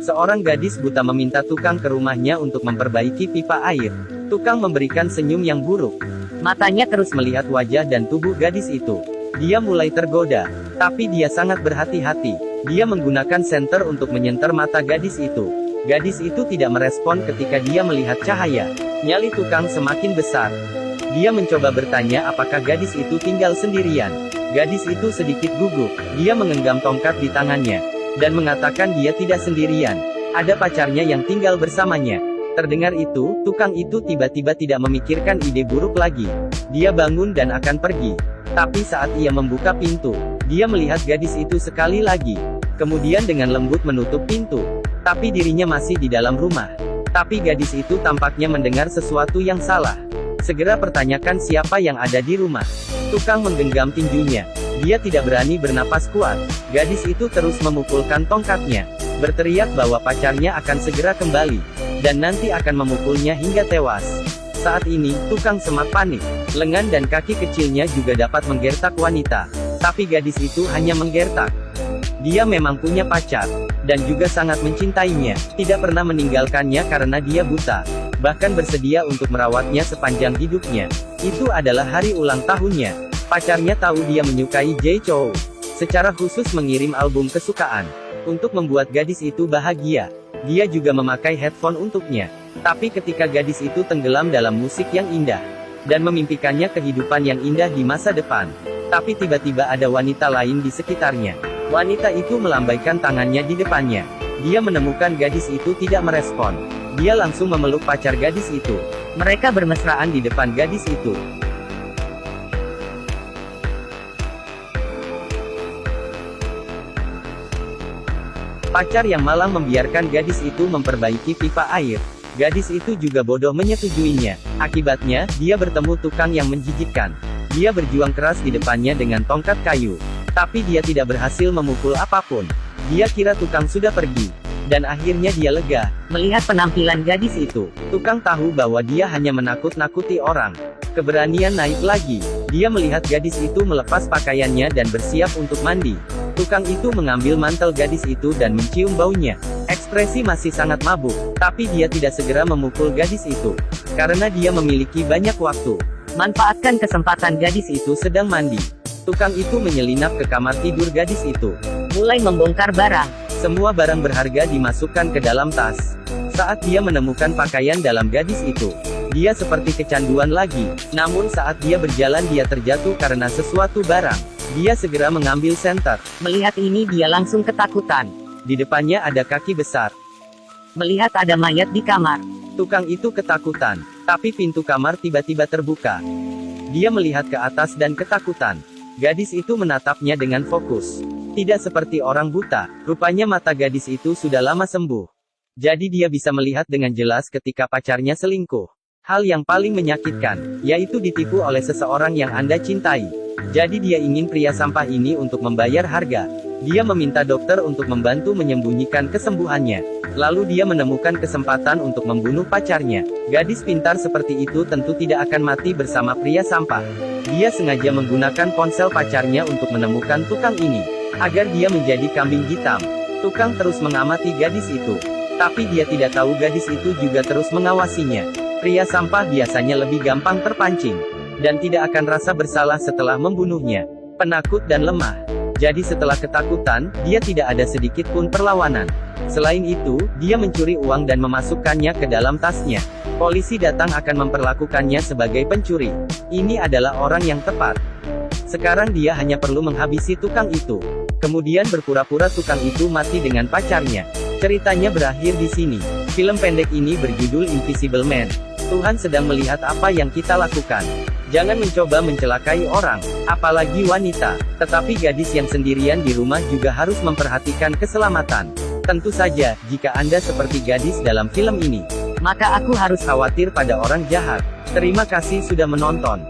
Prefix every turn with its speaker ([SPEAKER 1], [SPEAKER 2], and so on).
[SPEAKER 1] Seorang gadis buta meminta tukang ke rumahnya untuk memperbaiki pipa air. Tukang memberikan senyum yang buruk. Matanya terus melihat wajah dan tubuh gadis itu. Dia mulai tergoda, tapi dia sangat berhati-hati. Dia menggunakan senter untuk menyenter mata gadis itu. Gadis itu tidak merespon ketika dia melihat cahaya. Nyali tukang semakin besar. Dia mencoba bertanya apakah gadis itu tinggal sendirian. Gadis itu sedikit gugup. Dia menggenggam tongkat di tangannya dan mengatakan dia tidak sendirian. Ada pacarnya yang tinggal bersamanya. Terdengar itu, tukang itu tiba-tiba tidak memikirkan ide buruk lagi. Dia bangun dan akan pergi. Tapi saat ia membuka pintu, dia melihat gadis itu sekali lagi. Kemudian dengan lembut menutup pintu. Tapi dirinya masih di dalam rumah. Tapi gadis itu tampaknya mendengar sesuatu yang salah. Segera pertanyakan siapa yang ada di rumah. Tukang menggenggam tinjunya. Dia tidak berani bernapas kuat. Gadis itu terus memukulkan tongkatnya, berteriak bahwa pacarnya akan segera kembali, dan nanti akan memukulnya hingga tewas. Saat ini, tukang semak panik. Lengan dan kaki kecilnya juga dapat menggertak wanita. Tapi gadis itu hanya menggertak. Dia memang punya pacar, dan juga sangat mencintainya, tidak pernah meninggalkannya karena dia buta. Bahkan bersedia untuk merawatnya sepanjang hidupnya. Itu adalah hari ulang tahunnya. Pacarnya tahu dia menyukai Jay Chou. Secara khusus mengirim album kesukaan. Untuk membuat gadis itu bahagia. Dia juga memakai headphone untuknya. Tapi ketika gadis itu tenggelam dalam musik yang indah, dan memimpikannya kehidupan yang indah di masa depan. Tapi tiba-tiba ada wanita lain di sekitarnya. Wanita itu melambaikan tangannya di depannya. Dia menemukan gadis itu tidak merespon. Dia langsung memeluk pacar gadis itu. Mereka bermesraan di depan gadis itu. Pacar yang malang membiarkan gadis itu memperbaiki pipa air. Gadis itu juga bodoh menyetujuinya. Akibatnya, dia bertemu tukang yang menjijikkan. Dia berjuang keras di depannya dengan tongkat kayu. Tapi dia tidak berhasil memukul apapun. Dia kira tukang sudah pergi. Dan akhirnya dia lega melihat penampilan gadis itu. Tukang tahu bahwa dia hanya menakut-nakuti orang. Keberanian naik lagi. Dia melihat gadis itu melepas pakaiannya dan bersiap untuk mandi. Tukang itu mengambil mantel gadis itu dan mencium baunya. Ekspresi masih sangat mabuk, tapi dia tidak segera memukul gadis itu. Karena dia memiliki banyak waktu. Manfaatkan kesempatan gadis itu sedang mandi. Tukang itu menyelinap ke kamar tidur gadis itu. Mulai membongkar barang. Semua barang berharga dimasukkan ke dalam tas. Saat dia menemukan pakaian dalam gadis itu, dia seperti kecanduan lagi. Namun saat dia berjalan dia terjatuh karena sesuatu barang. Dia segera mengambil senter. Melihat ini dia langsung ketakutan. Di depannya ada kaki besar. Melihat ada mayat di kamar. Tukang itu ketakutan. Tapi pintu kamar tiba-tiba terbuka. Dia melihat ke atas dan ketakutan. Gadis itu menatapnya dengan fokus. Tidak seperti orang buta, rupanya mata gadis itu sudah lama sembuh. Jadi dia bisa melihat dengan jelas ketika pacarnya selingkuh. Hal yang paling menyakitkan, yaitu ditipu oleh seseorang yang Anda cintai. Jadi dia ingin pria sampah ini untuk membayar harga. Dia meminta dokter untuk membantu menyembunyikan kesembuhannya. Lalu dia menemukan kesempatan untuk membunuh pacarnya. Gadis pintar seperti itu tentu tidak akan mati bersama pria sampah. Dia sengaja menggunakan ponsel pacarnya untuk menemukan tukang ini, agar dia menjadi kambing hitam. Tukang terus mengamati gadis itu. Tapi dia tidak tahu gadis itu juga terus mengawasinya. Pria sampah biasanya lebih gampang terpancing. Dan tidak akan rasa bersalah setelah membunuhnya. Penakut dan lemah. Jadi setelah ketakutan, dia tidak ada sedikit pun perlawanan. Selain itu, dia mencuri uang dan memasukkannya ke dalam tasnya. Polisi datang akan memperlakukannya sebagai pencuri. Ini adalah orang yang tepat. Sekarang dia hanya perlu menghabisi tukang itu. Kemudian berpura-pura tukang itu mati dengan pacarnya. Ceritanya berakhir di sini. Film pendek ini berjudul Invisible Man. Tuhan sedang melihat apa yang kita lakukan. Jangan mencoba mencelakai orang, apalagi wanita. Tetapi gadis yang sendirian di rumah juga harus memperhatikan keselamatan. Tentu saja, jika Anda seperti gadis dalam film ini, maka aku harus khawatir pada orang jahat. Terima kasih sudah menonton.